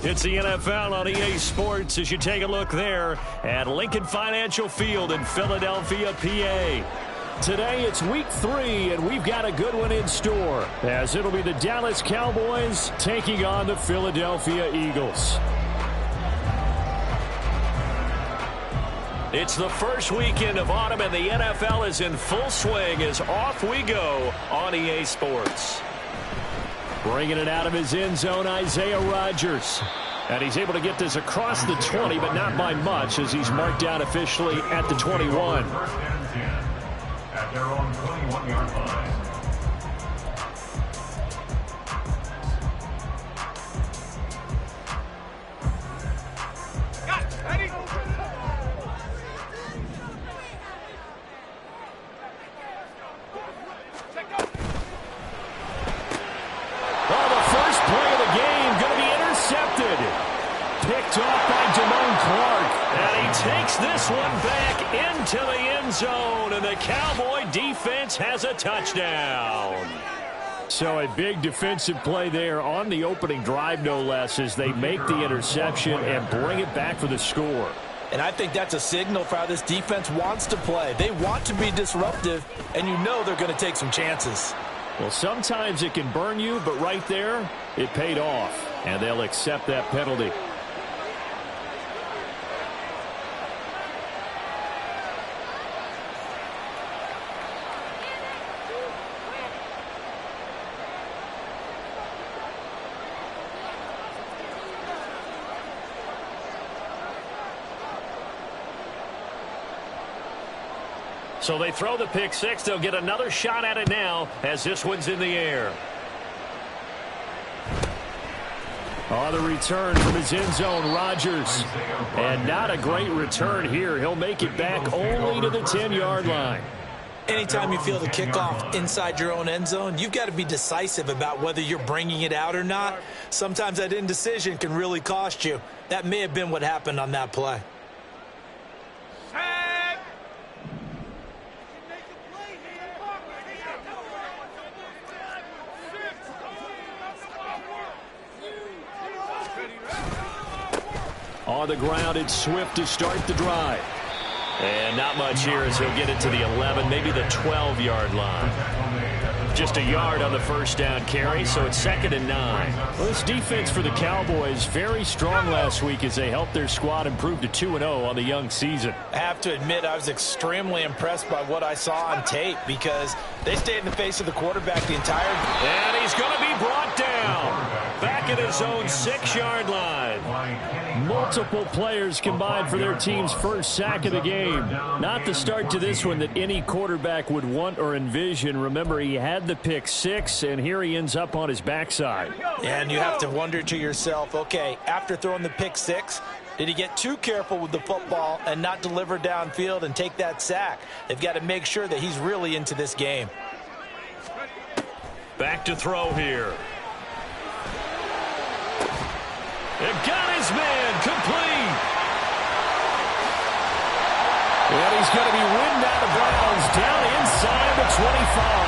It's the NFL on EA Sports as you take a look there at Lincoln Financial Field in Philadelphia, PA. Today it's week 3, and we've got a good one in store, as it'll be the Dallas Cowboys taking on the Philadelphia Eagles. It's the first weekend of autumn, and the NFL is in full swing as off we go on EA Sports. Bringing it out of his end zone, Isaiah Rodgers. And he's able to get this across the 20, but not by much, as he's marked down officially at the 21. At their own 21-yard line. Picked off by Damone Clark, and he takes this one back into the end zone, and the Cowboy defense has a touchdown. So a big defensive play there on the opening drive, no less, as they make the interception and bring it back for the score. And I think that's a signal for how this defense wants to play. They want to be disruptive, and you know they're going to take some chances. Well, sometimes it can burn you, but right there, it paid off, and they'll accept that penalty. So they throw the pick six. They'll get another shot at it now as this one's in the air. On the return from his end zone, Rodgers. And not a great return here. He'll make it back only to the 10-yard line. Anytime you feel the kickoff inside your own end zone, you've got to be decisive about whether you're bringing it out or not. Sometimes that indecision can really cost you. That may have been what happened on that play. On the ground, it's Swift to start the drive. And not much here as he'll get it to the 11, maybe the 12-yard line. Just a yard on the first down carry, so it's 2nd and 9. Well, this defense for the Cowboys, very strong last week as they helped their squad improve to 2-0 on the young season. I have to admit, I was extremely impressed by what I saw on tape because they stayed in the face of the quarterback the entire game. And he's going to be brought down. Back at his own 6-yard line. Multiple players combined for their team's first sack of the game. Not the start to this one that any quarterback would want or envision. Remember, he had the pick six, and here he ends up on his backside. And you have to wonder to yourself, okay, after throwing the pick six, did he get too careful with the football and not deliver downfield and take that sack? They've got to make sure that he's really into this game. Back to throw here. And got his man complete. And he's going to be ridden out of bounds down inside the 25.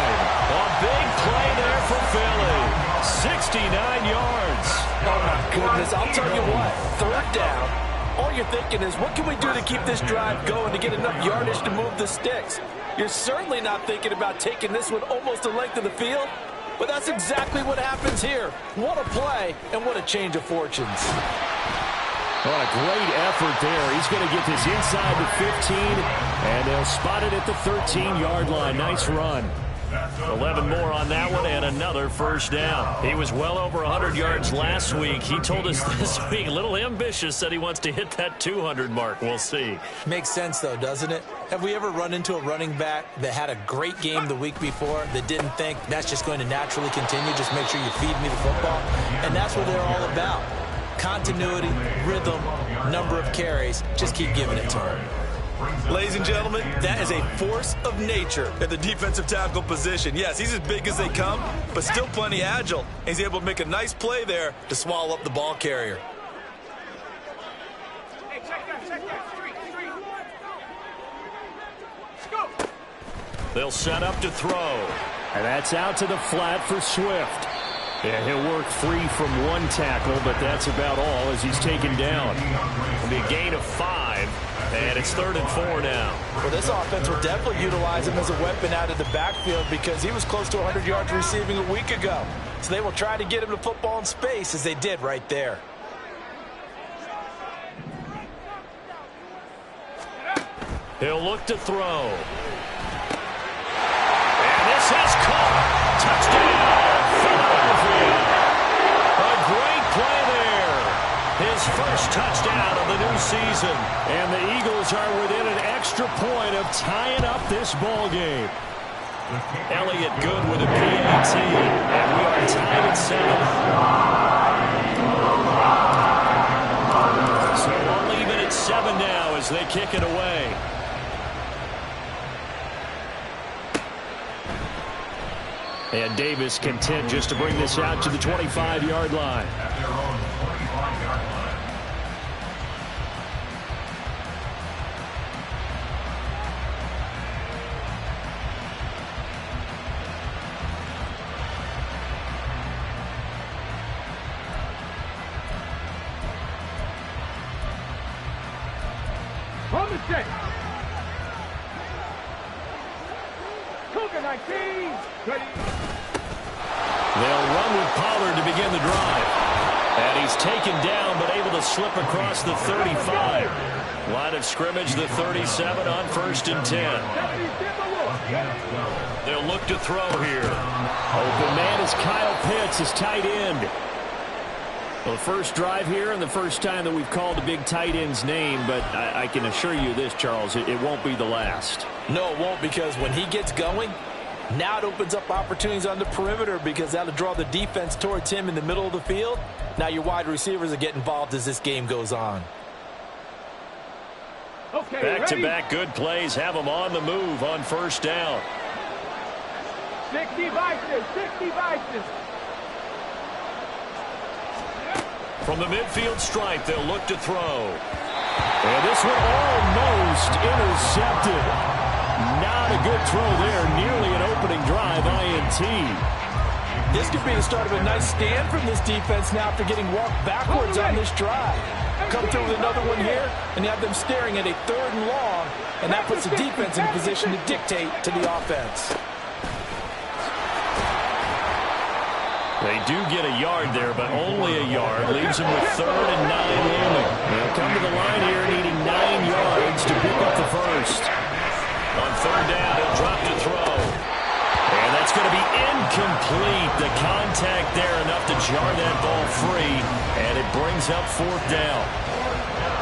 A big play there for Philly. 69 yards. Oh, my goodness. I'll tell you what. 3rd down. All you're thinking is, what can we do to keep this drive going to get enough yardage to move the sticks? You're certainly not thinking about taking this one almost the length of the field. But that's exactly what happens here. What a play, and what a change of fortunes. What a great effort there. He's going to get this inside the 15, and they'll spot it at the 13-yard line. Nice run. 11 more on that one, and another first down. He was well over 100 yards last week. He told us this week, a little ambitious, said he wants to hit that 200 mark. We'll see. Makes sense, though, doesn't it? Have we ever run into a running back that had a great game the week before that didn't think that's just going to naturally continue? Just make sure you feed me the football. And that's what they're all about. Continuity, rhythm, number of carries. Just keep giving it to him. Ladies and gentlemen, that is a force of nature at the defensive tackle position. Yes, he's as big as they come, but still plenty agile. He's able to make a nice play there to swallow up the ball carrier. They'll set up to throw. And that's out to the flat for Swift. Yeah, he'll work free from one tackle, but that's about all as he's taken down. It'll be a gain of 5, and it's 3rd and 4 now. Well, this offense will definitely utilize him as a weapon out of the backfield because he was close to 100 yards receiving a week ago. So they will try to get him the football in space as they did right there. He'll look to throw. And this is caught. Touchdown, Philadelphia. A great play there. His first touchdown of the new season. And the Eagles are within an extra point of tying up this ball game. Elliott good with a PAT. And we are tied at 7. So we'll leave it at 7 now as they kick it away. And Davis content just to bring this out to the 25-yard line. At their own 25-yard line. On the set. Cougar 19. Ready. They'll run with Pollard to begin the drive. And he's taken down but able to slip across the 35. Line of scrimmage, the 37 on 1st and 10. They'll look to throw here. Open man is Kyle Pitts, his tight end. Well, the first drive here and the first time that we've called a big tight end's name, but I can assure you this, Charles, it won't be the last. No, it won't, because when he gets going, now it opens up opportunities on the perimeter because that'll draw the defense towards him in the middle of the field. Now your wide receivers will get involved as this game goes on. Okay, Back-to-back good plays have them on the move on 1st down. 60 Vices, 60 Vices. From the midfield stripe, they'll look to throw. And this one almost intercepted. Not a good throw there. Nearly an opening drive, INT. This could be the start of a nice stand from this defense now after getting walked backwards on this drive. Come through with another one here, and you have them staring at a 3rd and long, and that puts the defense in a position to dictate to the offense. They do get a yard there, but only a yard. Leaves them with 3rd and 9 looming. They'll come to the line here needing 9 yards to pick up the first. On 3rd down, he'll drop to throw. And that's going to be incomplete. The contact there enough to jar that ball free, and it brings up 4th down.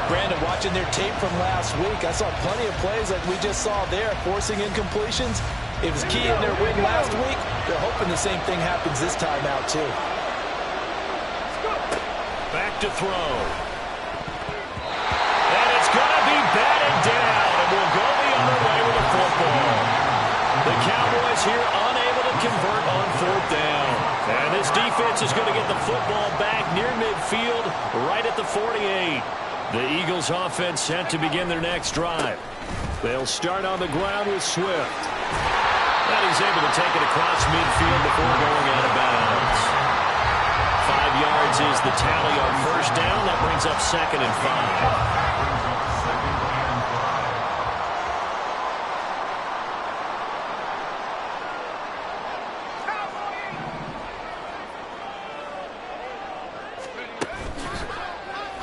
Brandon, watching their tape from last week, I saw plenty of plays like we just saw there, forcing incompletions. It was key in their win last week. They're hoping the same thing happens this time out, too. Back to throw. And it's going to be batted down, and we'll go the other way with the football. The Cowboys here unable to convert on 4th down. And this defense is going to get the football back near midfield, right at the 48. The Eagles offense set to begin their next drive. They'll start on the ground with Swift. And he's able to take it across midfield before going out of bounds. 5 yards is the tally on 1st down. That brings up 2nd and 5.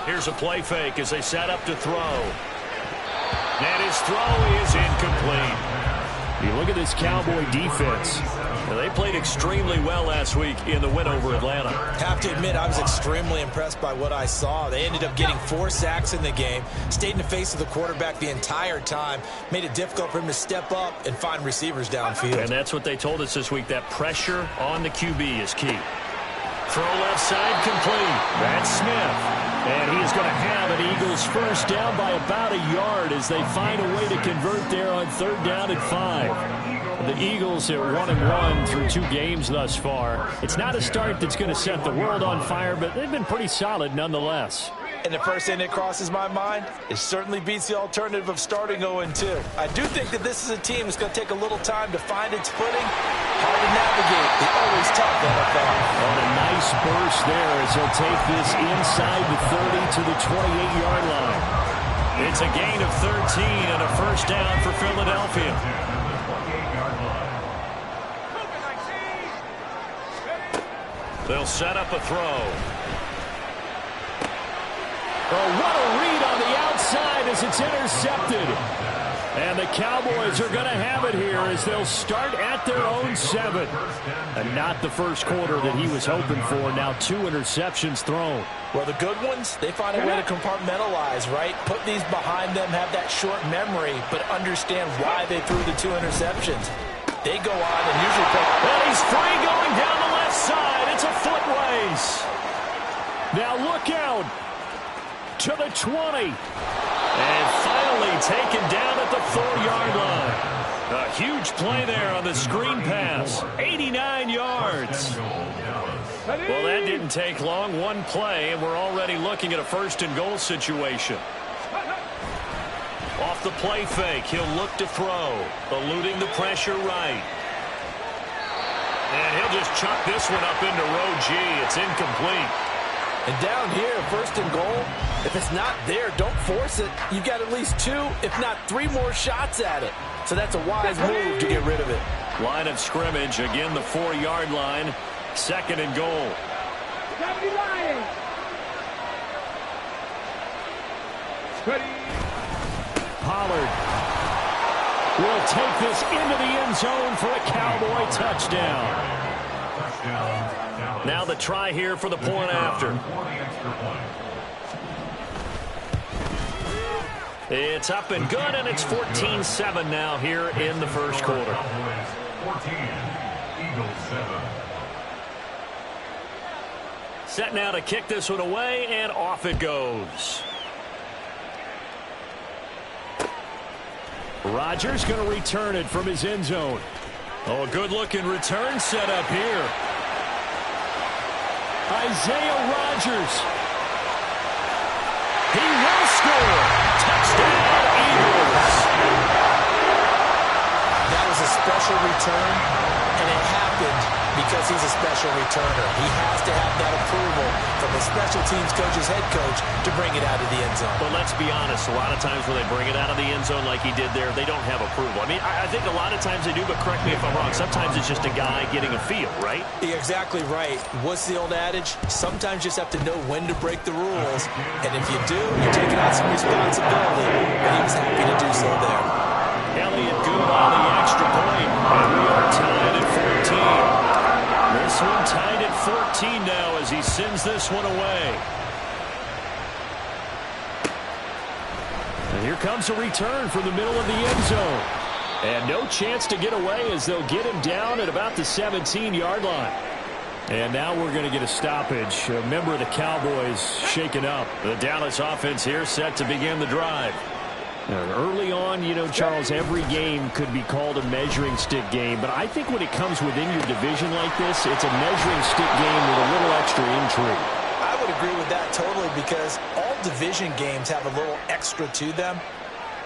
Here's a play fake as they set up to throw. And his throw is incomplete. You look at this Cowboy defense. They played extremely well last week in the win over Atlanta. Have to admit, I was extremely impressed by what I saw. They ended up getting 4 sacks in the game, stayed in the face of the quarterback the entire time, made it difficult for him to step up and find receivers downfield. And that's what they told us this week, that pressure on the QB is key. Throw left side complete. That's Smith. And he is going to have an Eagles first down by about a yard as they find a way to convert there on 3rd down and 5. The Eagles are 1-1 through 2 games thus far. It's not a start that's going to set the world on fire, but they've been pretty solid nonetheless. And the first thing that crosses my mind, it certainly beats the alternative of starting 0-2. I do think that this is a team that's going to take a little time to find its footing. Hard to navigate. It's always tough, NFL. On a nice burst there as he'll take this inside the 30 to the 28-yard line. It's a gain of 13 and a first down for Philadelphia. They'll set up a throw. Oh, what a read on the outside as it's intercepted. And the Cowboys are going to have it here as they'll start at their own 7. And not the first quarter that he was hoping for. Now 2 interceptions thrown. Well, the good ones, they find a way to compartmentalize, right? Put these behind them, have that short memory, but understand why they threw the 2 interceptions. They go on and usually pick. And he's free going down the left side. It's a foot race. Now look out. To the 20. And finally taken down at the 4-yard line. A huge play there on the screen pass. 89 yards. Well, that didn't take long. One play, and we're already looking at a 1st and goal situation. Off the play fake, he'll look to throw. Eluding the pressure right. And he'll just chuck this one up into row G. It's incomplete. And down here, 1st and goal, if it's not there, don't force it. You've got at least 2, if not 3 more shots at it. So that's a wise move to get rid of it. Line of scrimmage, again the 4-yard line. 2nd and goal. Pollard will take this into the end zone for a Cowboy touchdown. Now the try here for the point after. It's up and good, and it's 14-7 now here in the first quarter. 14, Eagles 7. Set now to kick this one away, and off it goes. Rodgers going to return it from his end zone. Oh, a good-looking return set up here. Isaiah Rodgers. He will score. Touchdown, Eagles. That was a special return, and it happened because he's a special returner. He has to have that approval from the special teams coach's head coach to bring it out of the end zone. But let's be honest, a lot of times when they bring it out of the end zone like he did there, they don't have approval. I mean, I think a lot of times they do, but correct me if I'm wrong. Sometimes it's just a guy getting a feel, right? You're exactly right. What's the old adage? Sometimes you just have to know when to break the rules. And if you do, you're taking on some responsibility. And he was happy to do so there. Elliott good on the extra point. And we are tied at 14. This one tied at 14 now as he sends this one away. And here comes a return from the middle of the end zone. And no chance to get away as they'll get him down at about the 17-yard line. And now we're going to get a stoppage. A member of the Cowboys shaken up. The Dallas offense here set to begin the drive. Early on, you know, Charles, every game could be called a measuring stick game. But I think when it comes within your division like this, it's a measuring stick game with a little extra intrigue. I would agree with that totally because all division games have a little extra to them.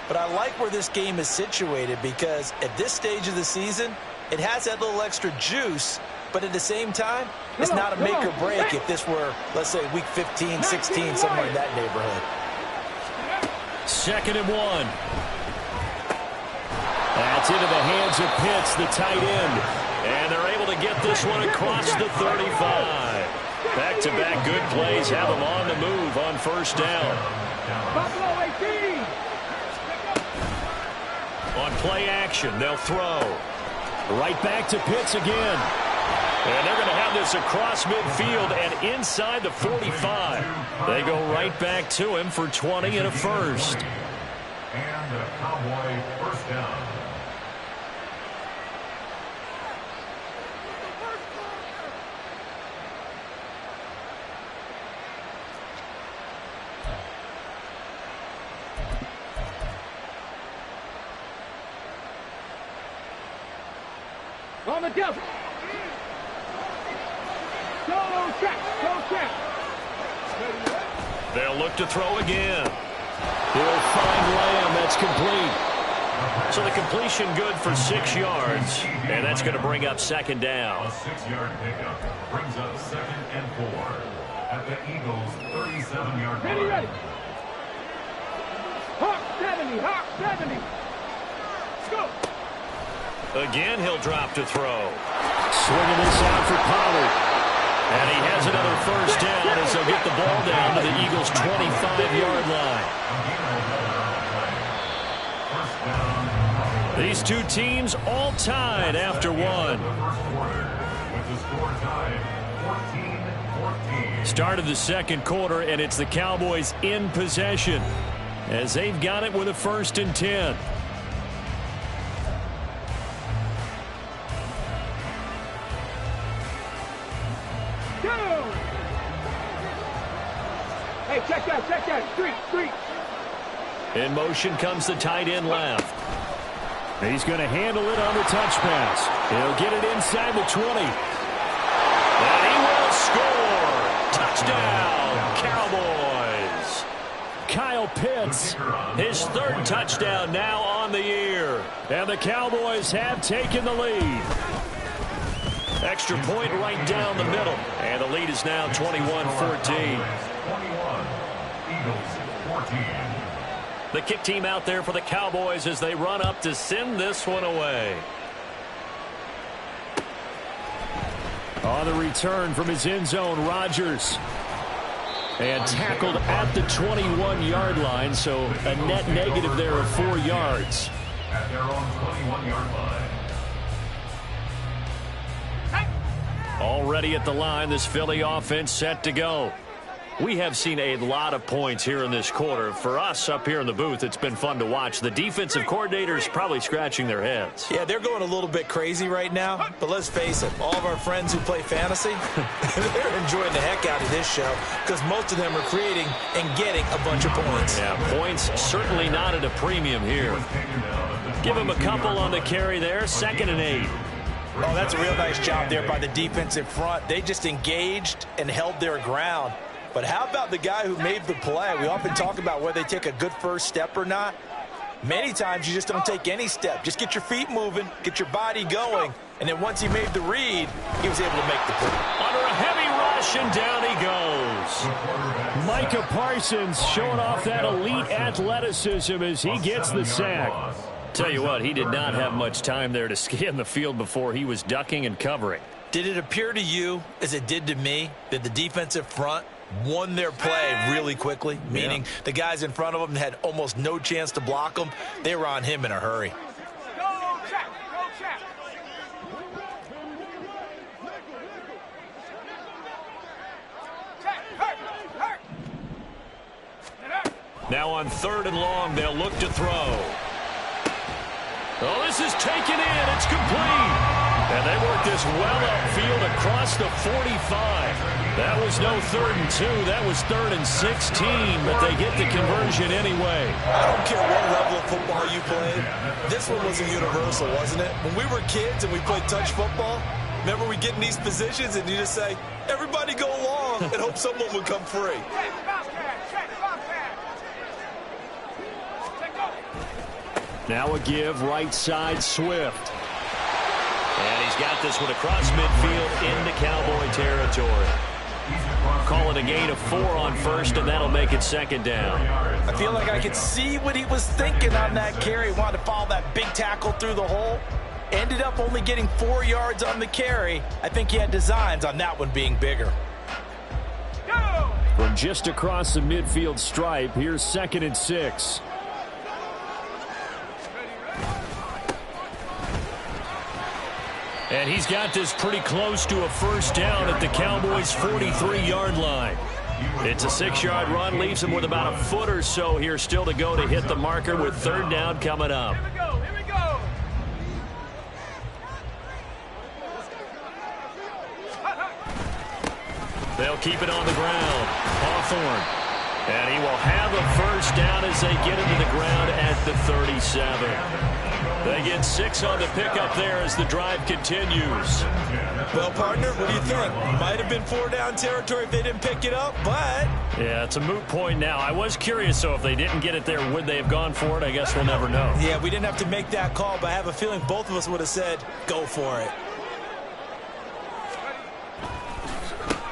But I like where this game is situated because at this stage of the season, it has that little extra juice. But at the same time, it's not a make or break if this were, let's say, week 15, 16, somewhere in that neighborhood. 2nd and 1. That's into the hands of Pitts, the tight end. And they're able to get this one across the 35. Back-to-back good plays have them on the move on 1st down. On play action, they'll throw. Right back to Pitts again. And they're going to have this across midfield and inside the 45. They go right back to him for 20 and a first. And a Cowboy first down. On the double. Go check. Go check. They'll look to throw again. He'll find Lamb. That's complete. So the completion good for 6 yards, and that's going to bring up second down. A 6-yard pickup brings up 2nd and 4 at the Eagles' 37-yard line. Ready. Hawk 70. Hawk 70. Let's go. Again, he'll drop to throw. Swinging this out for Pollard. And he has another first down as they'll get the ball down to the Eagles' 25-yard line. These two teams all tied after one. Start of the second quarter, and it's the Cowboys in possession as they've got it with a 1st and 10. Hey, check that. Street. In motion comes the tight end left. He's going to handle it on the touch pass. He'll get it inside the 20. And he will score. Touchdown, Cowboys. Kyle Pitts, his 3rd touchdown now on the year. And the Cowboys have taken the lead. Extra point right down the middle. And the lead is now 21-14. 21, Eagles 14. The kick team out there for the Cowboys as they run up to send this one away. On the return from his end zone, Rodgers. And tackled at the 21-yard line, so a net negative there of 4 yards. At their own 21-yard line. Already at the line, this Philly offense set to go. We have seen a lot of points here in this quarter. For us up here in the booth, it's been fun to watch. The defensive coordinators probably scratching their heads. Yeah, they're going a little bit crazy right now. But let's face it, all of our friends who play fantasy, they're enjoying the heck out of this show because most of them are creating and getting a bunch of points. Yeah, points certainly not at a premium here. Give him a couple on the carry there. 2nd and 8. Oh, that's a real nice job there by the defensive front. They just engaged and held their ground. But how about the guy who made the play? We often talk about whether they take a good first step or not. Many times you just don't take any step. Just get your feet moving, get your body going, and then once he made the read, he was able to make the play. Under a heavy rush, and down he goes. Micah Parsons showing off that elite athleticism as he gets the sack. Tell you what, he did not have much time there to scan the field before he was ducking and covering. Did it appear to you, as it did to me, that the defensive front won their play really quickly, meaning the guys in front of them had almost no chance to block them? They were on him in a hurry. Go check. Hurt. Now on 3rd and long, they'll look to throw. Oh, this is taken in. It's complete. And they work this well upfield across the 45. That was no 3rd and 2. That was 3rd and 16, but they get the conversion anyway. I don't care what level of football you played. This one was a universal, wasn't it? When we were kids and we played touch football, remember we get in these positions and you just say, everybody go along and hope someone would come free. Now a give, right side, Swift. And he's got this one across midfield into Cowboy territory. Call it a gain of 4 on 1st, and that'll make it 2nd down. I feel like I could see what he was thinking on that carry. He wanted to follow that big tackle through the hole. Ended up only getting 4 yards on the carry. I think he had designs on that one being bigger. From just across the midfield stripe, here's 2nd and 6. And he's got this pretty close to a first down at the Cowboys' 43-yard line. It's a 6-yard run, leaves him with about a foot or so here still to go to hit the marker with 3rd down coming up. Here we go. They'll keep it on the ground. Hawthorne And he will have a first down as they get into the ground at the 37. They get 6 on the pickup there as the drive continues. Well, partner, what do you think? Might have been 4-down territory if they didn't pick it up, but... Yeah, it's a moot point now. I was curious, so if they didn't get it there, would they have gone for it? I guess we'll never know. Yeah, we didn't have to make that call, but I have a feeling both of us would have said, go for it.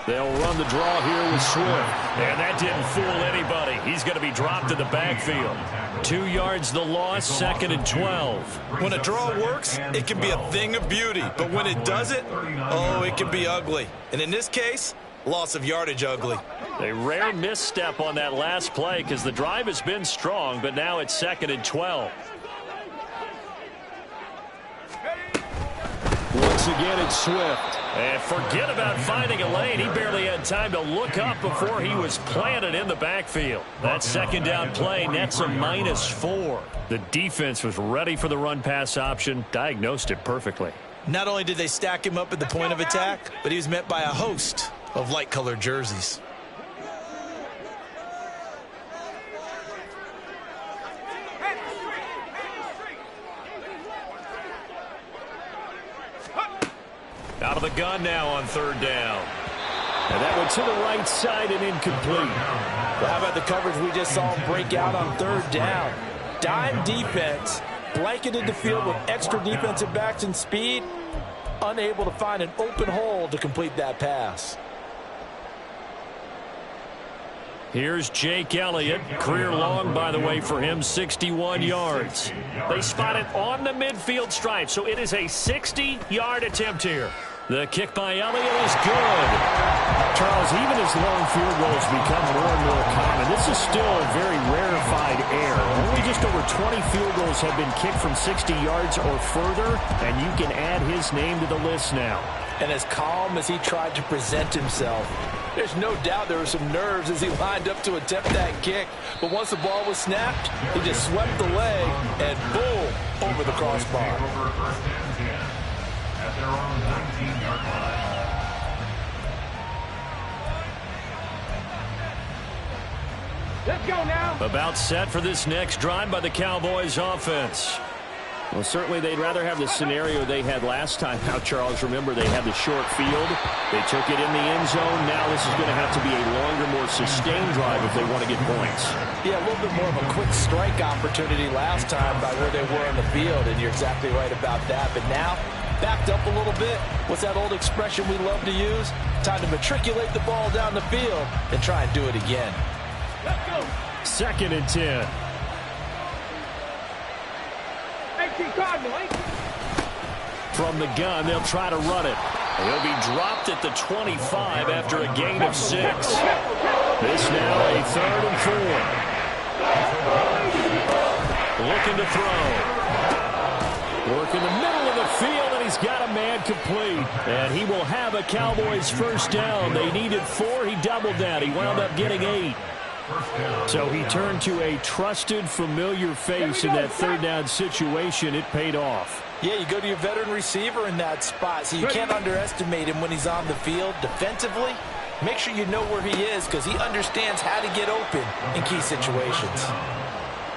They'll run the draw here with Swift. And that didn't fool anybody. He's going to be dropped in the backfield. 2 yards the loss, 2nd and 12. When a draw works, it can be a thing of beauty. But when it doesn't, oh, it can be ugly. And in this case, loss of yardage ugly. A rare misstep on that last play because the drive has been strong, but now it's 2nd and 12. Once again, it's Swift. And forget about finding a lane. He barely had time to look up before he was planted in the backfield. That 2nd down play nets a -4. The defense was ready for the run-pass option, diagnosed it perfectly. Not only did they stack him up at the point of attack, but he was met by a host of light-colored jerseys. Out of the gun now on 3rd down. And that went to the right side and incomplete. Well, how about the coverage we just saw him break out on 3rd down? Dime defense, blanketed the field with extra defensive backs and speed, unable to find an open hole to complete that pass. Here's Jake Elliott. Career long, by the way, for him, 61 yards. They spot it on the midfield stripe, so it is a 60-yard attempt here. The kick by Elliott is good. Charles, even as long field goals become more and more common, this is still a very rarefied air. Only just over 20 field goals have been kicked from 60 yards or further, and you can add his name to the list now. And as calm as he tried to present himself, there's no doubt there were some nerves as he lined up to attempt that kick. But once the ball was snapped, he just swept the leg and boom, over the crossbar. At their own 19-yard line. Let's go now. About set for this next drive by the Cowboys offense. Well, certainly they'd rather have the scenario they had last time out, Charles. Remember, they had the short field. They took it in the end zone. Now this is going to have to be a longer, more sustained drive if they want to get points. Yeah, a little bit more of a quick strike opportunity last time by where they were on the field, and you're exactly right about that. But now, backed up a little bit. What's that old expression we love to use? Time to matriculate the ball down the field and try and do it again. Let's go. 2nd and 10. 18 Cardinal, 18. From the gun, they'll try to run it. He'll be dropped at the 25 after a gain of 6. This now a 3rd and 4. Looking to throw. Work in the middle of the field, and he's got a man complete. And he will have a Cowboys first down. They needed 4. He doubled that. He wound up getting 8. So he turned to a trusted, familiar face in that 3rd down situation. It paid off. Yeah, you go to your veteran receiver in that spot, so you can't underestimate him when he's on the field defensively. Make sure you know where he is because he understands how to get open in key situations.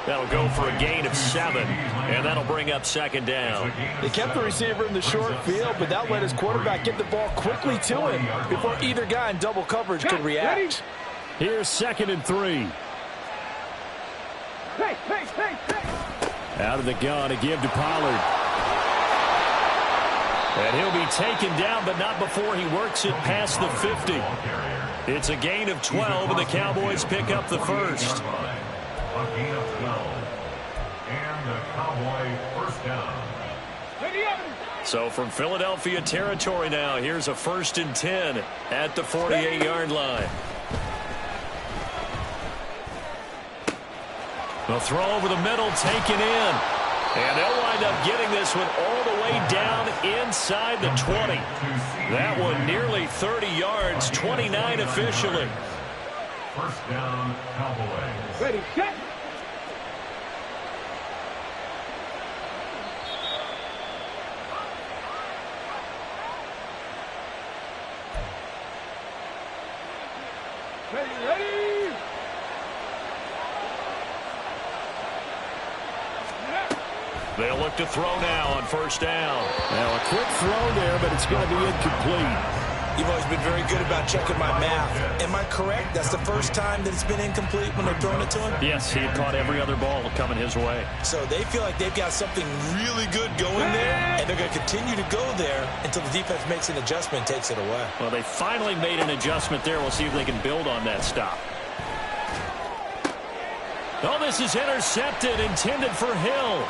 That'll go for a gain of 7, and that'll bring up 2nd down. They kept the receiver in the short field, but that let his quarterback get the ball quickly to him before either guy in double coverage could react. Here's 2nd and 3. Hey. Out of the gun, a give to Pollard. And he'll be taken down, but not before he works it past the 50. It's a gain of 12, and the Cowboys pick up the first. A gain of 12. And the Cowboy first down. So from Philadelphia territory now, here's a 1st and 10 at the 48-yard line. The throw over the middle, taken in. And they'll wind up getting this one all the way down inside the 20. That one nearly 30 yards, 29 officially. First down, Cowboys. Ready, set. Ready. They'll look to throw now on first down. Now a quick throw there, but it's going to be incomplete. You've always been very good about checking my math. Am I correct? That's the first time that it's been incomplete when they've thrown it to him? Yes, he had caught every other ball coming his way. So they feel like they've got something really good going there, and they're going to continue to go there until the defense makes an adjustment and takes it away. Well, they finally made an adjustment there. We'll see if they can build on that stop. Oh, this is intercepted, intended for Hill.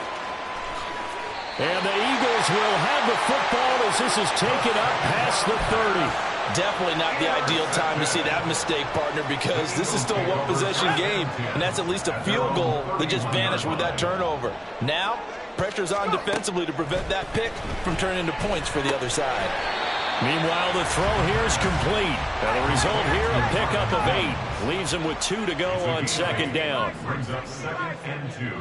And the Eagles will have the football as this is taken up past the 30. Definitely not the ideal time to see that mistake, partner, because this is still a one-possession game, and that's at least a field goal that just vanished with that turnover. Now, pressure's on defensively to prevent that pick from turning into points for the other side. Meanwhile, the throw here is complete. And the result here, a pickup of 8. Leaves them with 2 to go on second down. Brings up 2nd and 2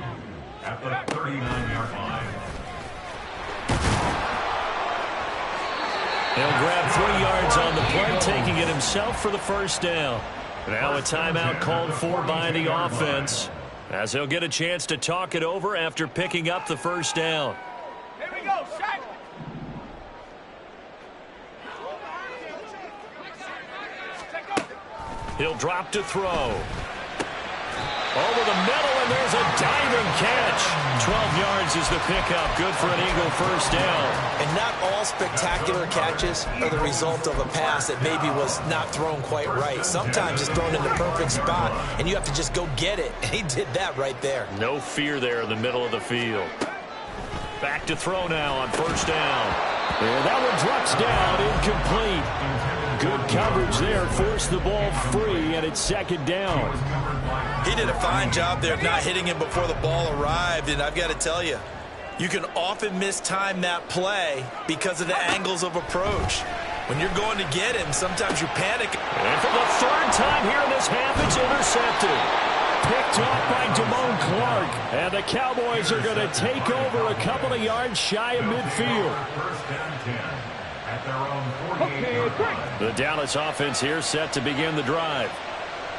at the 39-yard line. He'll grab 3 yards on the play, taking it himself for the first down. Now a timeout called for by the offense, as he'll get a chance to talk it over after picking up the first down. Here we go, Shaq. He'll drop to throw. Over the middle, and there's a diving catch. 12 yards is the pickup. Good for an Eagle first down. And not all spectacular catches are the result of a pass that maybe was not thrown quite right. Sometimes it's thrown in the perfect spot, and you have to just go get it. And he did that right there. No fear there in the middle of the field. Back to throw now on first down. And that one drops down, incomplete. Good coverage there, forced the ball free, and it's second down. He did a fine job there of not hitting him before the ball arrived, and I've got to tell you, you can often mistime that play because of the angles of approach. When you're going to get him, sometimes you panic. And for the 3rd time here in this half, it's intercepted. Picked off by Damone Clark, and the Cowboys are going to take over a couple of yards shy of midfield. First and 10 at their own 48-yard line. The Dallas offense here set to begin the drive.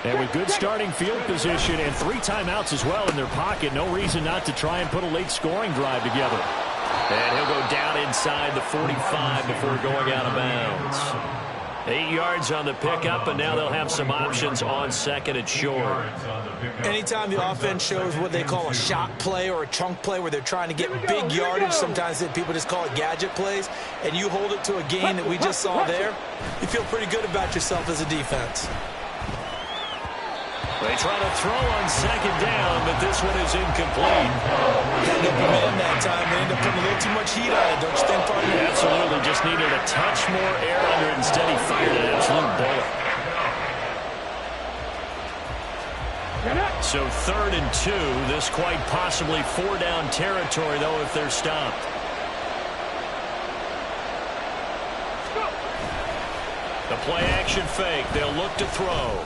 And with good starting field position and 3 timeouts as well in their pocket, no reason not to try and put a late scoring drive together. And he'll go down inside the 45 before going out of bounds. 8 yards on the pickup, and now they'll have some options on second and short. Anytime the offense shows what they call a shot play or a chunk play where they're trying to get big yardage, sometimes people just call it gadget plays, and you hold it to a gain that we just saw there, you feel pretty good about yourself as a defense. They try to throw on second down, but this one is incomplete. Got an open man that time. They end up putting a little too much heat on it, don't you think, partner? Absolutely. Just needed a touch more air under it. Instead, he fired an absolute bullet. So 3rd and 2. This quite possibly 4-down territory, though, if they're stopped. The play-action fake. They'll look to throw.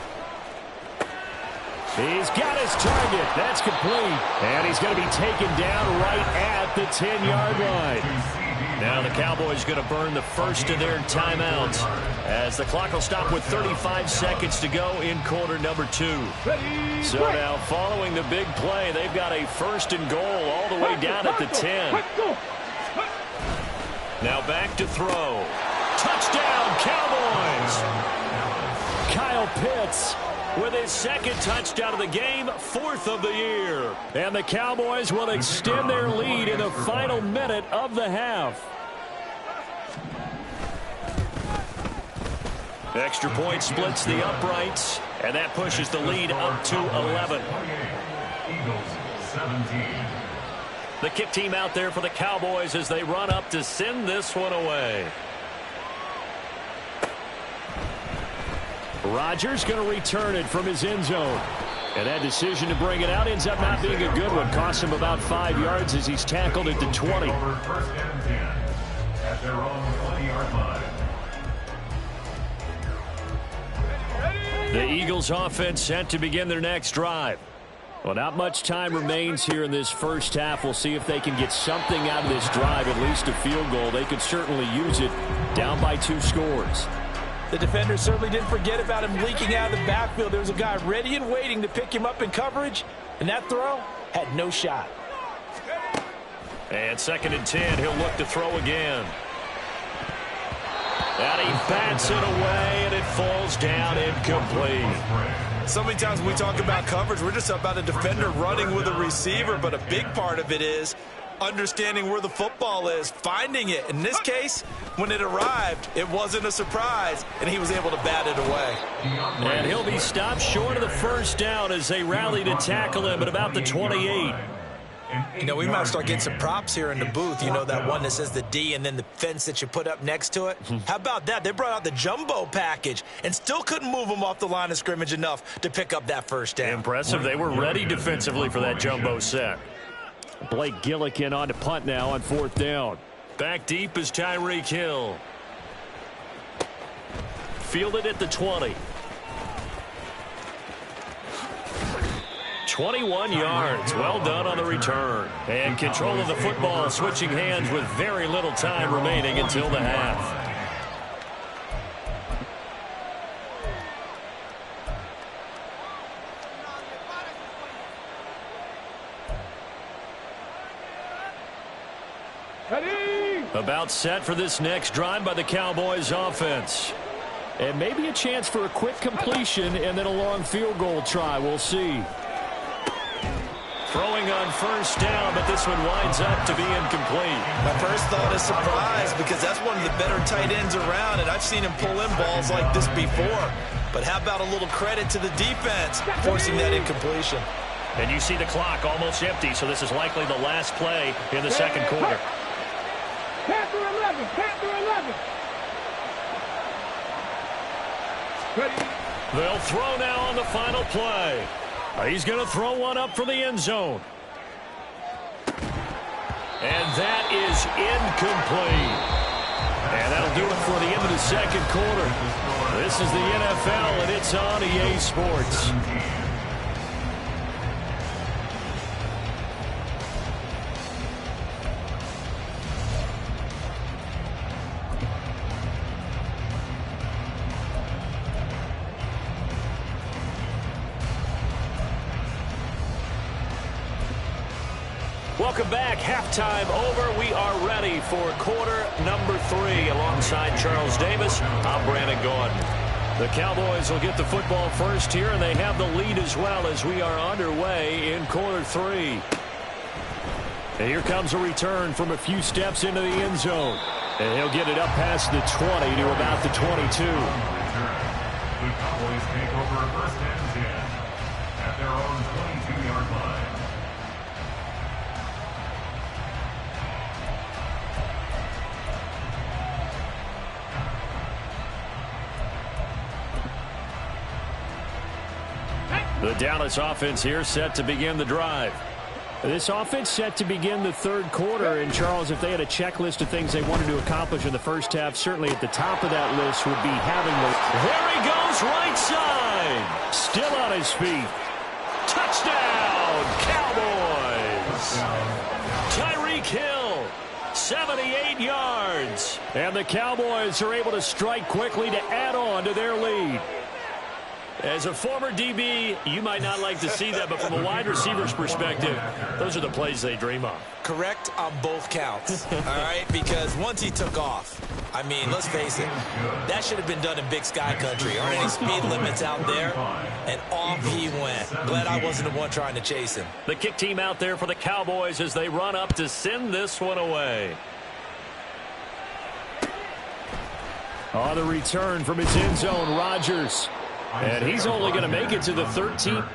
He's got his target. That's complete. And he's going to be taken down right at the 10-yard line. Now the Cowboys going to burn the first of their timeouts as the clock will stop with 35 seconds to go in quarter number 2. So now following the big play, they've got a 1st and goal all the way down at the 10. Now back to throw. Touchdown, Cowboys! Kyle Pitts with his 2nd touchdown of the game, 4th of the year. And the Cowboys will extend their lead in the final minute of the half. Extra point splits the uprights, and that pushes the lead up to 11. Eagles 17. The kick team out there for the Cowboys as they run up to send this one away. Rodgers going to return it from his end zone. And that decision to bring it out ends up not being a good one. Costs him about 5 yards as he's tackled at the 20. 1st and 10 at their own 20-yard line. The Eagles offense set to begin their next drive. Well, not much time remains here in this first half. We'll see if they can get something out of this drive, at least a field goal. They could certainly use it down by 2 scores. The defender certainly didn't forget about him leaking out of the backfield. There was a guy ready and waiting to pick him up in coverage, and that throw had no shot. And 2nd and 10, he'll look to throw again. And he bats it away, and it falls down incomplete. So many times when we talk about coverage, we're just about a defender running with a receiver, but a big part of it is understanding where the football is, finding it. In this case, when it arrived, it wasn't a surprise, and he was able to bat it away. And he'll be stopped short of the first down as they rally to tackle him at about the 28. You know, we might start getting some props here in the booth. You know, that one that says the D and then the fence that you put up next to it? How about that? They brought out the jumbo package and still couldn't move them off the line of scrimmage enough to pick up that first down. Impressive. They were ready defensively for that jumbo set. Blake Gillikin on to punt now on 4th down. Back deep is Tyreek Hill. Fielded at the 20. 21 yards. Well done on the return. And control of the football, switching hands with very little time remaining until the half. Ready? About set for this next drive by the Cowboys offense. And maybe a chance for a quick completion and then a long field goal try. We'll see. Throwing on 1st down, but this one winds up to be incomplete. My first thought is surprise because that's one of the better tight ends around, and I've seen him pull in balls like this before. But how about a little credit to the defense forcing that incompletion? And you see the clock almost empty, so this is likely the last play in the 2nd quarter. Panther 11. Panther 11. Ready? They'll throw now on the final play. He's going to throw one up for the end zone. And that is incomplete. And that'll do it for the end of the 2nd quarter. This is the NFL, and it's on EA Sports. Welcome back. Halftime over. We are ready for quarter number 3. Alongside Charles Davis, I'm Brandon Gordon. The Cowboys will get the football first here, and they have the lead as well as we are underway in quarter 3. And here comes a return from a few steps into the end zone. And he'll get it up past the 20 to about the 22. The Cowboys take over 1st and 10 at their own 22-yard line. The Dallas offense here set to begin the drive. This offense set to begin the 3rd quarter. And, Charles, if they had a checklist of things they wanted to accomplish in the first half, certainly at the top of that list would be having the... There he goes, right side. Still on his feet. Touchdown, Cowboys. Tyreek Hill, 78 yards. And the Cowboys are able to strike quickly to add on to their lead. As a former DB, you might not like to see that, but from a wide receiver's perspective, those are the plays they dream of. Correct on both counts, all right? Because once he took off, I mean, let's face it, that should have been done in Big Sky Country. Aren't any speed limits out there? And off he went. Glad I wasn't the one trying to chase him. The kick team out there for the Cowboys as they run up to send this one away. On the return from his end zone, Rodgers. And he's only going to make it to the 13th.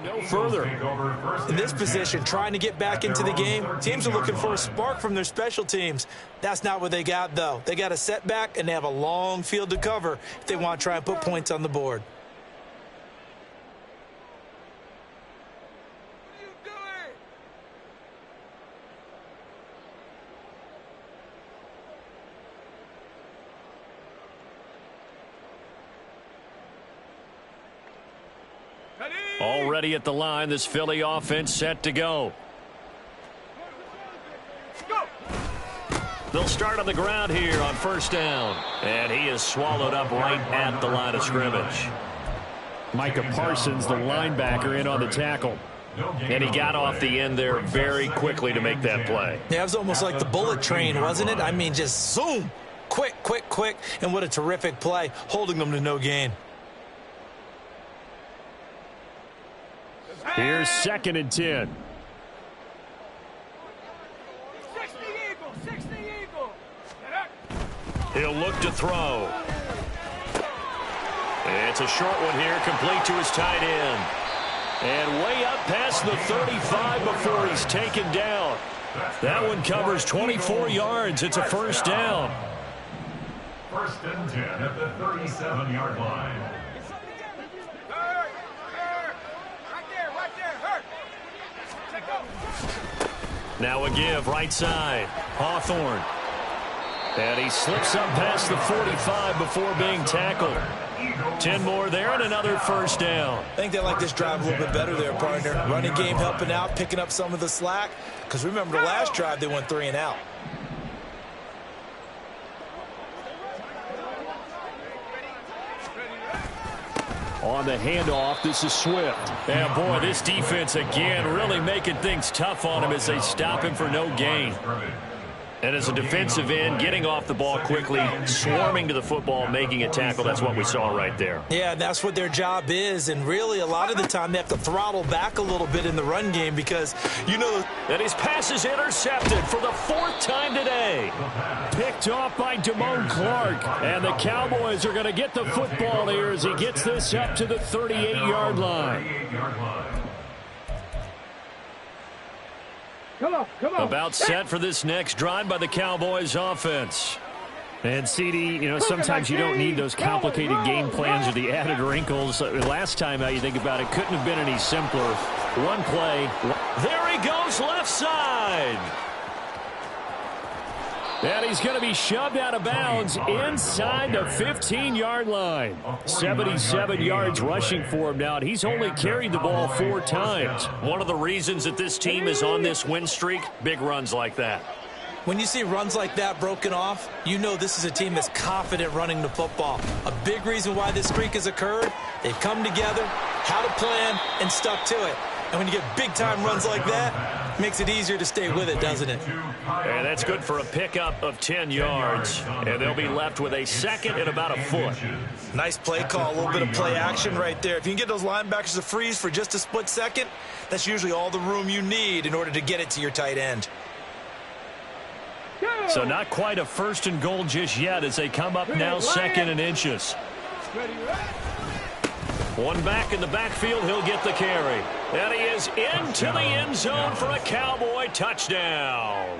No further. In this position, trying to get back into the game, teams are looking for a spark from their special teams. That's not what they got, though. They got a setback, and they have a long field to cover if they want to try and put points on the board. Already at the line, this Philly offense set to go. They'll start on the ground here on first down. And he is swallowed up right at the line of scrimmage. Micah Parsons, the linebacker, in on the tackle. And he got off the end there very quickly to make that play. Yeah, it was almost like the bullet train, wasn't it? I mean, just zoom. Quick, quick, quick. And what a terrific play, holding them to no gain. Here's 2nd and 10. 60 Eagle, 60 Eagle. He'll look to throw. It's a short one here, complete to his tight end. And way up past the 35 before he's taken down. That one covers 24 yards. It's a first down. 1st and 10 at the 37-yard line. Now a give, right side. Hawthorne. And he slips up past the 45 before being tackled. 10 more there and another first down. I think they like this drive a little bit better there, partner. Running game helping out, picking up some of the slack. Because remember the last drive, they went 3 and out. On the handoff, this is Swift. And boy, this defense again really making things tough on him as they stop him for no gain. And as a defensive end, getting off the ball quickly, swarming to the football, making a tackle, that's what we saw right there. Yeah, that's what their job is. And really, a lot of the time, they have to throttle back a little bit in the run game because, you know. And his pass is intercepted for the 4th time today. Picked off by Damone Clark. And the Cowboys are going to get the football here as he gets this up to the 38-yard line. Come on, come on. About set for this next drive by the Cowboys offense. And CD, you know, sometimes you don't need those complicated game plans or the added wrinkles. Last time, you think about it, couldn't have been any simpler. One play. There he goes, left side. And he's going to be shoved out of bounds inside the 15-yard line. 77 yards rushing for him now, and he's only carried the ball 4 times. One of the reasons that this team is on this win streak, big runs like that. When you see runs like that broken off, you know this is a team that's confident running the football. A big reason why this streak has occurred, they've come together, had a plan, and stuck to it. And when you get big-time runs like that, it makes it easier to stay with it, doesn't it? And that's good for a pickup of 10 yards. And they'll be left with a 2nd and about a foot. Nice play call, a little bit of play action right there. If you can get those linebackers to freeze for just a split second, that's usually all the room you need in order to get it to your tight end. So not quite a 1st and goal just yet as they come up now 2nd and inches. One back in the backfield, he'll get the carry. And he is into the end zone for a Cowboy touchdown.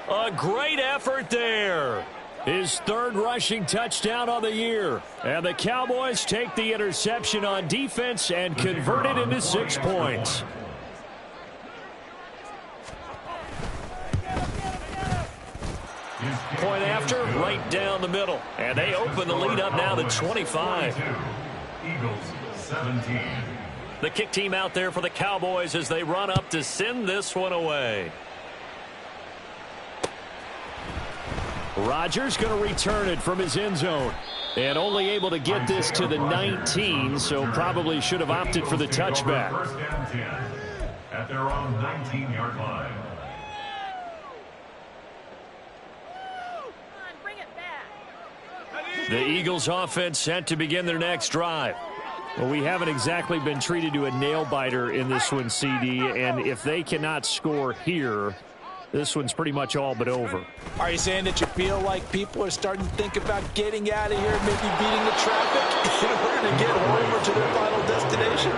A great effort there. His 3rd rushing touchdown of the year. And the Cowboys take the interception on defense and convert it into 6 points. Point after, right down the middle. And they open the lead up now to 25. Eagles 17. The kick team out there for the Cowboys as they run up to send this one away. Rodgers going to return it from his end zone. And only able to get this to the 19, so probably should have opted for the touchback. 1st and 10 at their own 19-yard line. The Eagles offense set to begin their next drive. Well, we haven't exactly been treated to a nail-biter in this one, CD, and if they cannot score here, this one's pretty much all but over. Are you saying that you feel like people are starting to think about getting out of here, maybe beating the traffic in order to get home or to their final destination?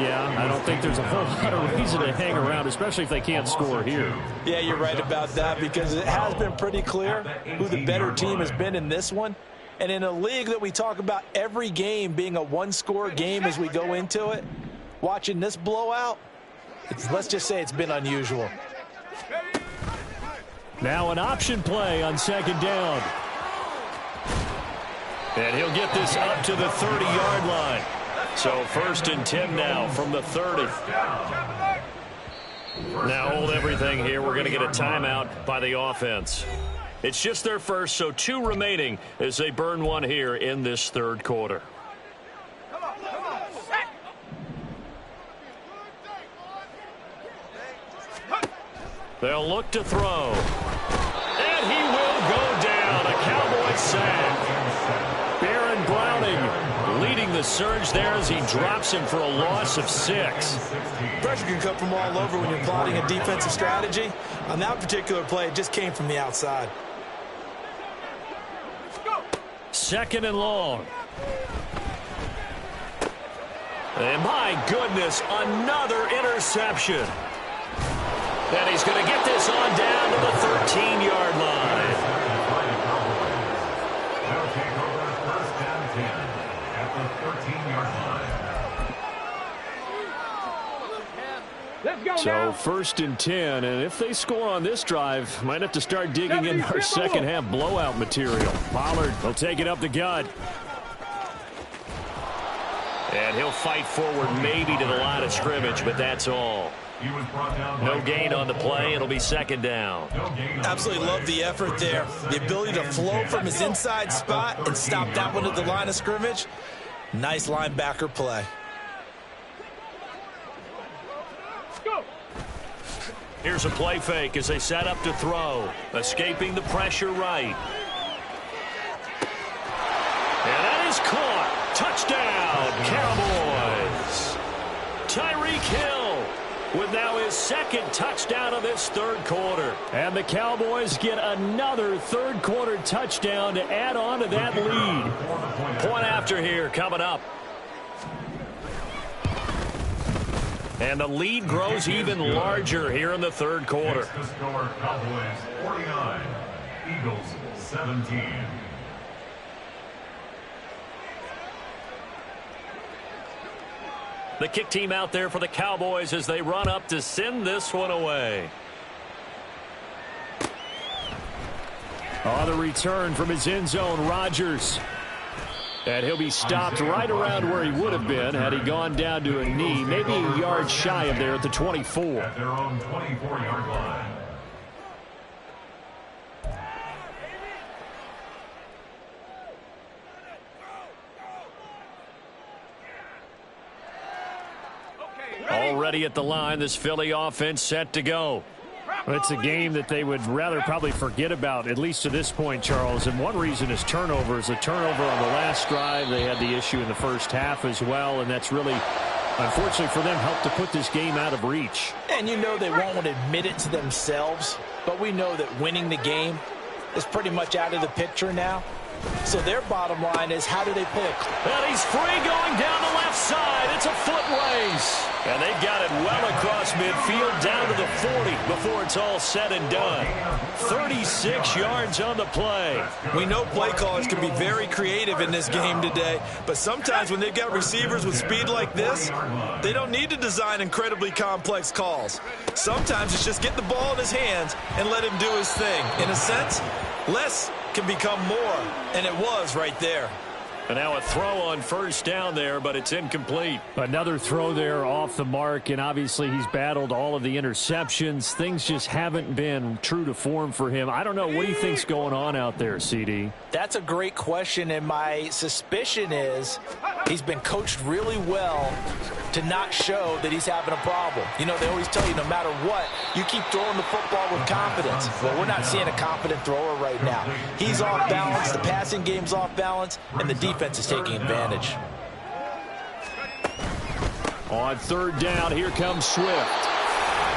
Yeah, I don't think there's a whole lot of reason to hang around, especially if they can't score here. Yeah, you're right about that, because it has been pretty clear who the better team has been in this one. And in a league that we talk about every game being a one-score game as we go into it, watching this blowout, let's just say it's been unusual. Now an option play on second down. And he'll get this up to the 30-yard line. So 1st and 10 now from the 30. Now hold everything here. We're going to get a timeout by the offense. It's just their first, so 2 remaining as they burn one here in this third quarter. They'll look to throw. And he will go down. A Cowboys sack. Baron Browning leading the surge there as he drops him for a loss of 6. Pressure can come from all over when you're plotting a defensive strategy. On that particular play, it just came from the outside. 2nd and long. And my goodness, another interception. And he's going to get this on down to the 13-yard line. They'll take over 1st and 10 at the 13-yard line. Let's go So now. 1st and 10, and if they score on this drive, might have to start digging in our second half blowout material. Pollard will take it up the gut. And he'll fight forward maybe to the line of scrimmage, but that's all. No gain on the play. It'll be 2nd down. Absolutely love the effort there. The ability to flow from his inside spot and stop that one at the line of scrimmage. Nice linebacker play. Here's a play fake as they set up to throw. Escaping the pressure right. And that is caught. Touchdown, Cowboys. Tyreek Hill with now his 2nd touchdown of this third quarter. And the Cowboys get another third quarter touchdown to add on to that lead. Point after here coming up. And the lead grows even larger here in the third quarter. The score, Cowboys 49, Eagles 17. The kick team out there for the Cowboys as they run up to send this one away. On the return from his end zone, Rodgers. And he'll be stopped right around where he would have been had he gone down to a knee, maybe a yard shy of there at the 24. At their own 24-yard line. Already at the line, this Philly offense set to go. It's a game that they would rather probably forget about, at least to this point, Charles. And one reason is turnovers. A turnover on the last drive. They had the issue in the first half as well, and that's really, unfortunately for them, helped to put this game out of reach. And you know they won't want to admit it to themselves, but we know that winning the game is pretty much out of the picture now. So their bottom line is, how do they pick? And he's free going down the left side. It's a foot race. And they've got it well across midfield down to the 40 before it's all said and done. 36 yards on the play. We know play callers can be very creative in this game today, but sometimes when they've got receivers with speed like this, they don't need to design incredibly complex calls. Sometimes it's just get the ball in his hands and let him do his thing. In a sense, less can become more, and it was right there. And now a throw on first down there, but it's incomplete. Another throw there off the mark, and obviously he's battled all of the interceptions. Things just haven't been true to form for him. I don't know. What do you think's going on out there, CD? That's a great question, and my suspicion is he's been coached really well to not show that he's having a problem. You know, they always tell you no matter what, you keep throwing the football with confidence. Well, we're not seeing a confident thrower right now. He's off balance, the passing game's off balance, and the defense is taking advantage. On third down, here comes Swift.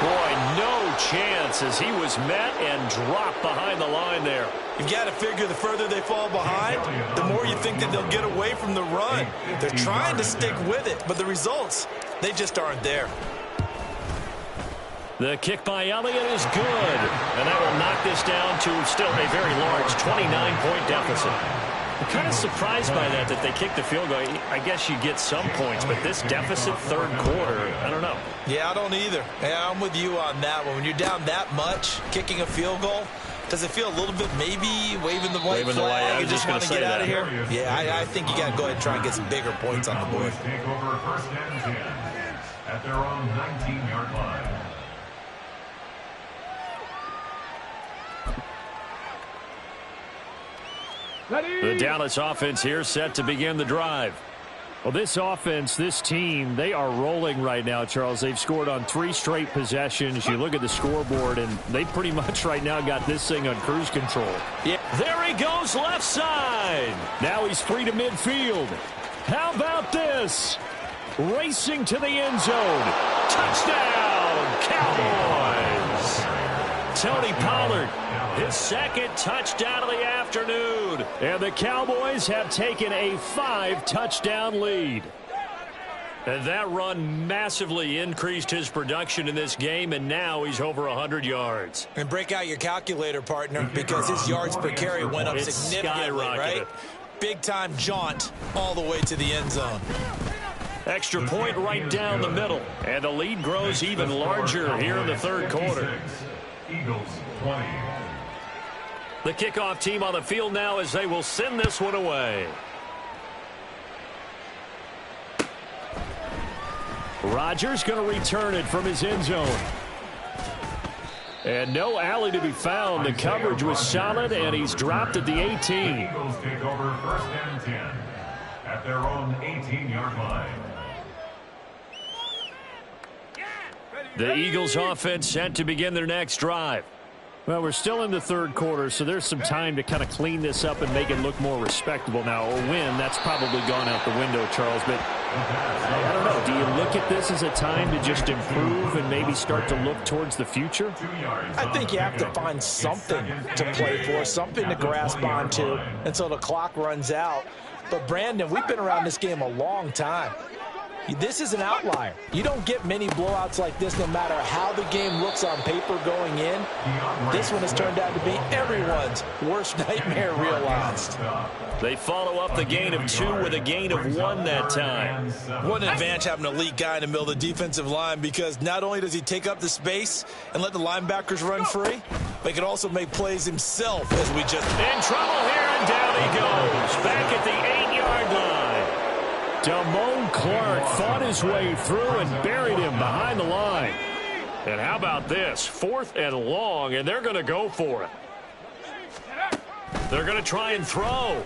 Boy, no chance as he was met and dropped behind the line there. You've got to figure the further they fall behind, the more you think that they'll get away from the run. They're trying to stick with it, but the results, they just aren't there. The kick by Elliott is good, and that will knock this down to still a very large 29-point deficit. I'm kind of surprised by that they kicked the field goal. I guess you get some points, but this deficit third quarter, I don't know. Yeah, I don't either. Yeah, I'm with you on that one. When you're down that much, kicking a field goal, does it feel a little bit maybe waving the white flag and just want to get out of here? Yeah, I think you got to go ahead and try and get some bigger points on the board. Take over first and 10 at their own 19-yard line. The Dallas offense here set to begin the drive. Well, this offense, this team, they are rolling right now, Charles. They've scored on 3 straight possessions. You look at the scoreboard, and they pretty much right now got this thing on cruise control. Yeah. There he goes left side. Now he's free to midfield. How about this? Racing to the end zone. Touchdown, Cowboys. Tony Pollard, his second touchdown of the afternoon. And the Cowboys have taken a 5-touchdown lead. And that run massively increased his production in this game, and now he's over 100 yards. And break out your calculator, partner, because his yards per carry went up significantly, right? Big-time jaunt all the way to the end zone. Extra point right down the middle. And the lead grows even larger here in the third quarter. Eagles 20. The kickoff team on the field now as they will send this one away. Rodgers going to return it from his end zone. And no alley to be found. The coverage was solid, and he's dropped at the 18. Eagles take over first and 10 at their own 18-yard line. The Eagles offense set to begin their next drive. Well, we're still in the third quarter, so there's some time to kind of clean this up and make it look more respectable now. A win, that's probably gone out the window, Charles. But I don't know. Do you look at this as a time to just improve and maybe start to look towards the future? I think you have to find something to play for, something to grasp onto until the clock runs out. But, Brandon, we've been around this game a long time. This is an outlier. You don't get many blowouts like this no matter how the game looks on paper going in. This one has turned out to be everyone's worst nightmare realized. They follow up the gain of 2 with a gain of 1 that time. What an advantage having an elite guy in the middle of the defensive line, because not only does he take up the space and let the linebackers run free, but he can also make plays himself as we just... In trouble here, and down he goes. Back at the 8-yard line. Damone Clark fought his way through and buried him behind the line. And how about this? 4th and long, and they're going to go for it. They're going to try and throw.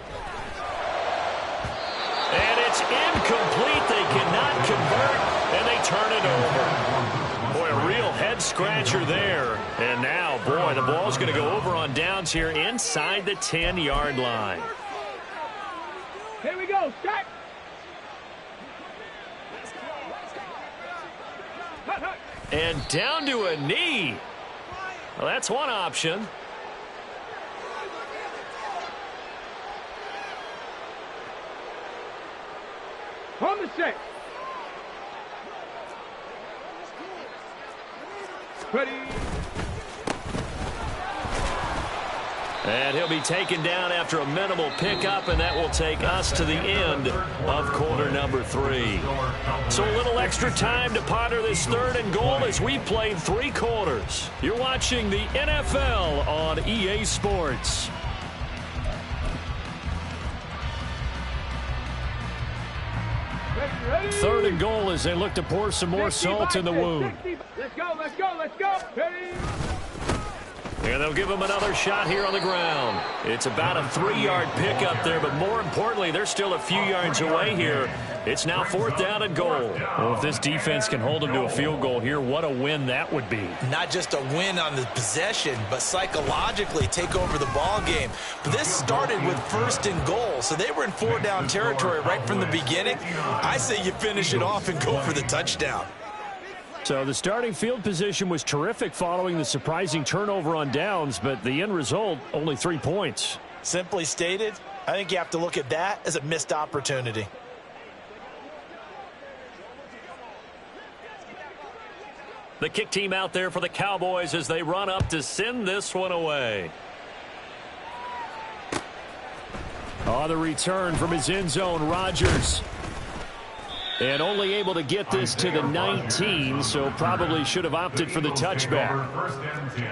And it's incomplete. They cannot convert, and they turn it over. Boy, a real head-scratcher there. And now, boy, the ball's going to go over on downs here inside the 10-yard line. Here we go, Scott. And down to a knee. Well, that's one option. On the set. Ready. And he'll be taken down after a minimal pickup, and that will take us to the end of quarter number 3. So a little extra time to ponder this 3rd and goal as we played 3 quarters. You're watching the NFL on EA Sports. Ready. 3rd and goal as they look to pour some more salt in the wound. Let's go, let's go, let's go. Ready. And they'll give him another shot here on the ground. It's about a 3-yard pickup there, but more importantly, they're still a few yards away here. It's now 4th down and goal. Well, if this defense can hold them to a field goal here, what a win that would be. Not just a win on the possession, but psychologically take over the ball game. But this started with 1st and goal, so they were in 4-down territory right from the beginning. I say you finish it off and go for the touchdown. So the starting field position was terrific following the surprising turnover on downs, but the end result, only 3 points. Simply stated, I think you have to look at that as a missed opportunity. The kick team out there for the Cowboys as they run up to send this one away. On the return from his end zone, Rodgers. And only able to get this to the 19, so probably should have opted for the touchback. First and 10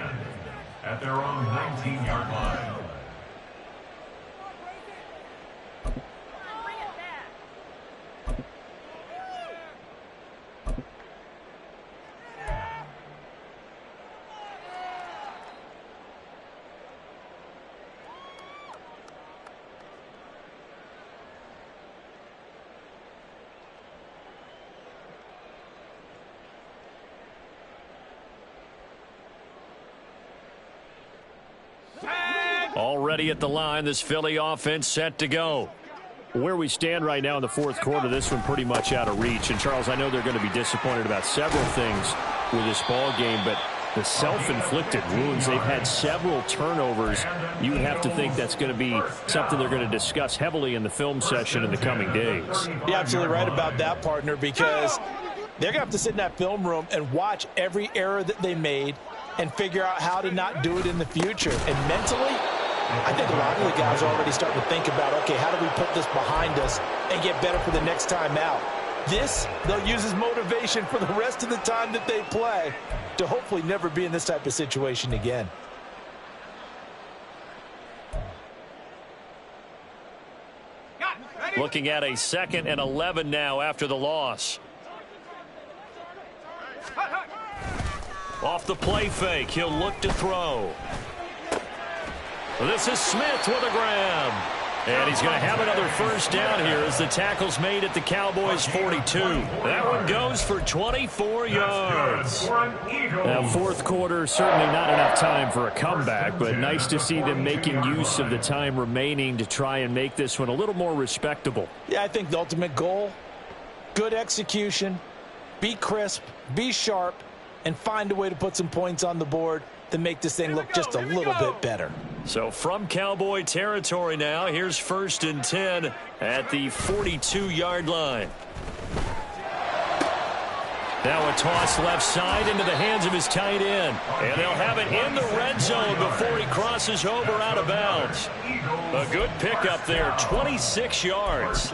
at their own 19-yard line. Already at the line, this Philly offense set to go. Where we stand right now in the fourth quarter, this one pretty much out of reach. And, Charles, I know they're going to be disappointed about several things with this ball game, but the self-inflicted wounds, they've had several turnovers. You would have to think that's going to be something they're going to discuss heavily in the film session in the coming days. You're absolutely right about that, partner, because they're going to have to sit in that film room and watch every error that they made and figure out how to not do it in the future. And mentally, I think a lot of the guys are already starting to think about, okay, how do we put this behind us and get better for the next time out? This, they'll use as motivation for the rest of the time that they play to hopefully never be in this type of situation again. Looking at a 2nd and 11 now after the loss. Off the play fake, he'll look to throw. This is Smith with a grab. And he's going to have another first down here as the tackle's made at the Cowboys 42. That one goes for 24 yards. Now, fourth quarter, certainly not enough time for a comeback, but nice to see them making use of the time remaining to try and make this one a little more respectable. Yeah, I think the ultimate goal, good execution, be crisp, be sharp, and find a way to put some points on the board to make this thing look just a little bit better. So from Cowboy territory now, here's 1st and 10 at the 42-yard line. Now a toss left side into the hands of his tight end. And they'll have it in the red zone before he crosses over out of bounds. A good pickup there, 26 yards.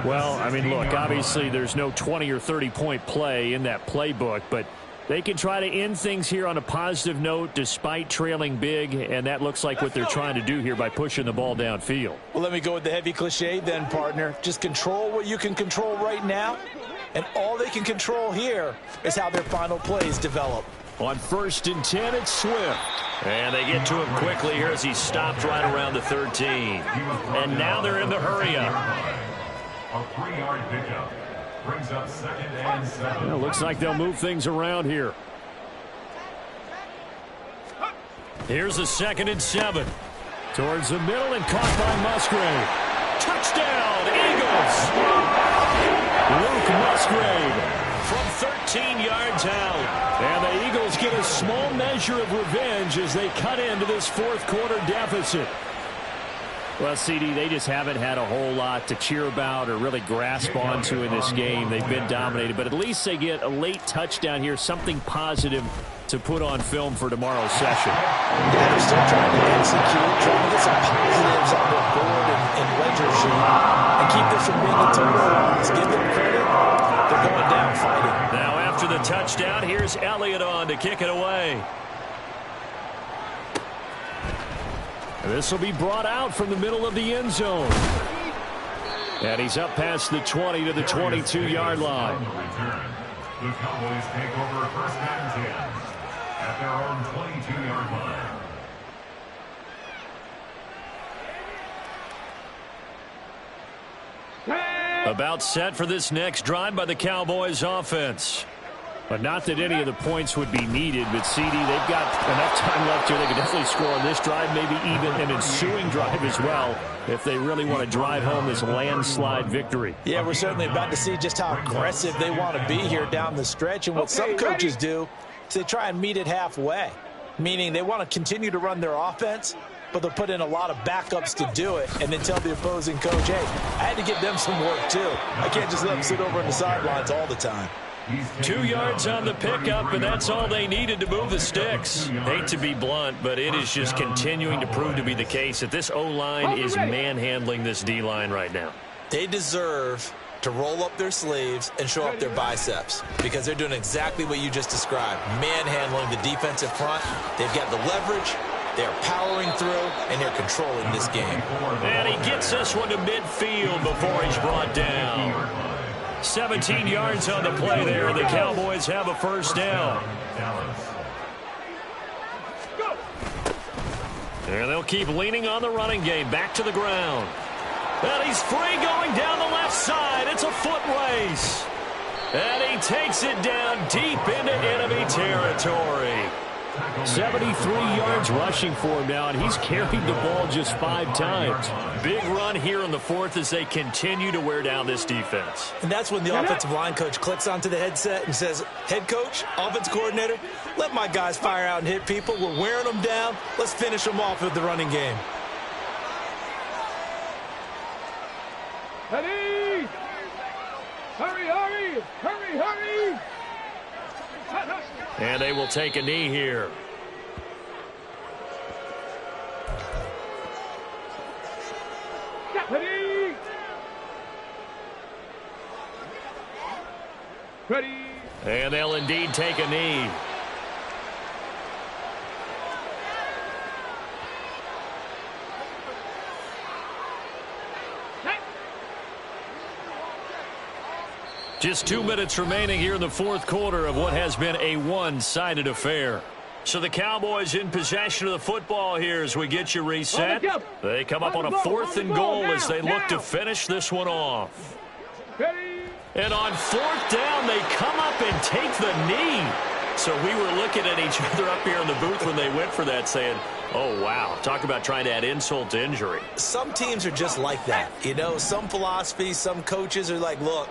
Well, I mean, look, obviously there's no 20 or 30-point play in that playbook, but they can try to end things here on a positive note despite trailing big, and that looks like what they're trying to do here by pushing the ball downfield. Well, let me go with the heavy cliche then, partner. Just control what you can control right now, and all they can control here is how their final plays develop. On 1st and 10, it's Swift. And they get to him quickly here as he stopped right around the 13. And now they're in the hurry-up. A 3-yard pickup. Brings up 2nd and 7. Well, looks like they'll move things around here. Here's a 2nd and 7. Towards the middle and caught by Musgrave. Touchdown, Eagles! Luke Musgrave from 13 yards out. And the Eagles get a small measure of revenge as they cut into this fourth quarter deficit. Well, CD, they just haven't had a whole lot to cheer about or really grasp onto in this game. They've been dominated, but at least they get a late touchdown here, something positive to put on film for tomorrow's session. Yeah, they're still trying to execute, trying to get some positives on their board and ledger sheet and keep this from being a total loss. Give them credit. They're going down fighting. Now after the touchdown, here's Elliott on to kick it away. This will be brought out from the middle of the end zone. And he's up past the 20 to the 22-yard line. The Cowboys take over 1st and 10 at their own 22-yard line. About set for this next drive by the Cowboys offense. But not that any of the points would be needed, but CD, they've got enough time left here. They can definitely score on this drive, maybe even an ensuing drive as well, if they really want to drive home this landslide victory. Yeah, we're certainly about to see just how aggressive they want to be here down the stretch. And what some coaches do is they try and meet it halfway, meaning they want to continue to run their offense, but they'll put in a lot of backups to do it and then tell the opposing coach, hey, I had to give them some work too. I can't just let them sit over on the sidelines all the time. 2 yards on the pickup, and that's all they needed to move the sticks. Hate to be blunt, but it is just continuing to prove to be the case that this O-line is manhandling this D-line right now. They deserve to roll up their sleeves and show up their biceps because they're doing exactly what you just described, manhandling the defensive front. They've got the leverage. They're powering through, and they're controlling this game. And he gets this one to midfield before he's brought down. 17 yards on the play there. The Cowboys have a first down. And they'll keep leaning on the running game. Back to the ground. And he's free going down the left side. It's a foot race. And he takes it down deep into enemy territory. 73 yards rushing for him now, and he's carried the ball just 5 times. Big run here in the fourth as they continue to wear down this defense. And that's when the offensive line coach clicks onto the headset and says, head coach, offense coordinator, let my guys fire out and hit people. We're wearing them down. Let's finish them off with the running game. Ready! Hurry, hurry! Hurry, hurry! And they will take a knee here. Ready! Ready! And they'll indeed take a knee. Just 2 minutes remaining here in the fourth quarter of what has been a one-sided affair. So the Cowboys in possession of the football here as we get you reset. They come up on a 4th and goal as they look to finish this one off. And on 4th down, they come up and take the knee. So we were looking at each other up here in the booth when they went for that saying, oh, wow, talk about trying to add insult to injury. Some teams are just like that. You know, some philosophies, some coaches are like, look,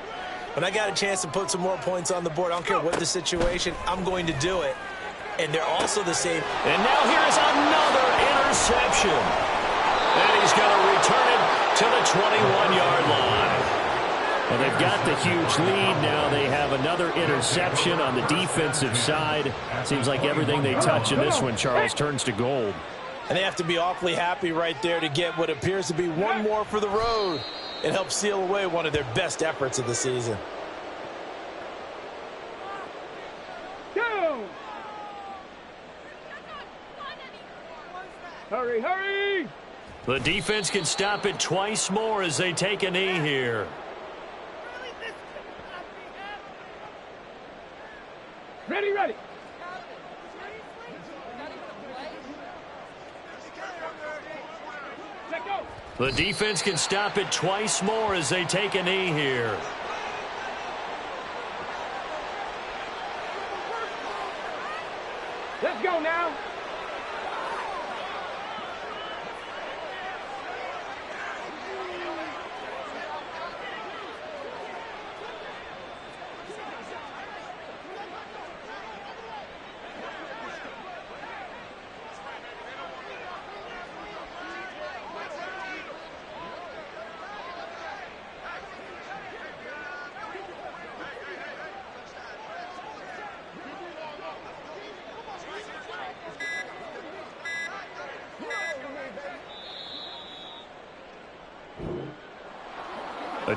when I got a chance to put some more points on the board, I don't care what the situation, I'm going to do it. And they're also the same. And now here is another interception. And he's going to return it to the 21-yard line. Well, they've got the huge lead. Now they have another interception on the defensive side. Seems like everything they touch in this one, Charles, turns to gold. And they have to be awfully happy right there to get what appears to be one more for the road. It helps seal away one of their best efforts of the season. Go! Hurry, hurry! The defense can stop it twice more as they take a knee here. Ready, ready! Let go! The defense can stop it twice more as they take a knee here. Let's go now!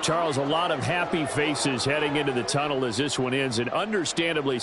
Charles, a lot of happy faces heading into the tunnel as this one ends, and understandably so.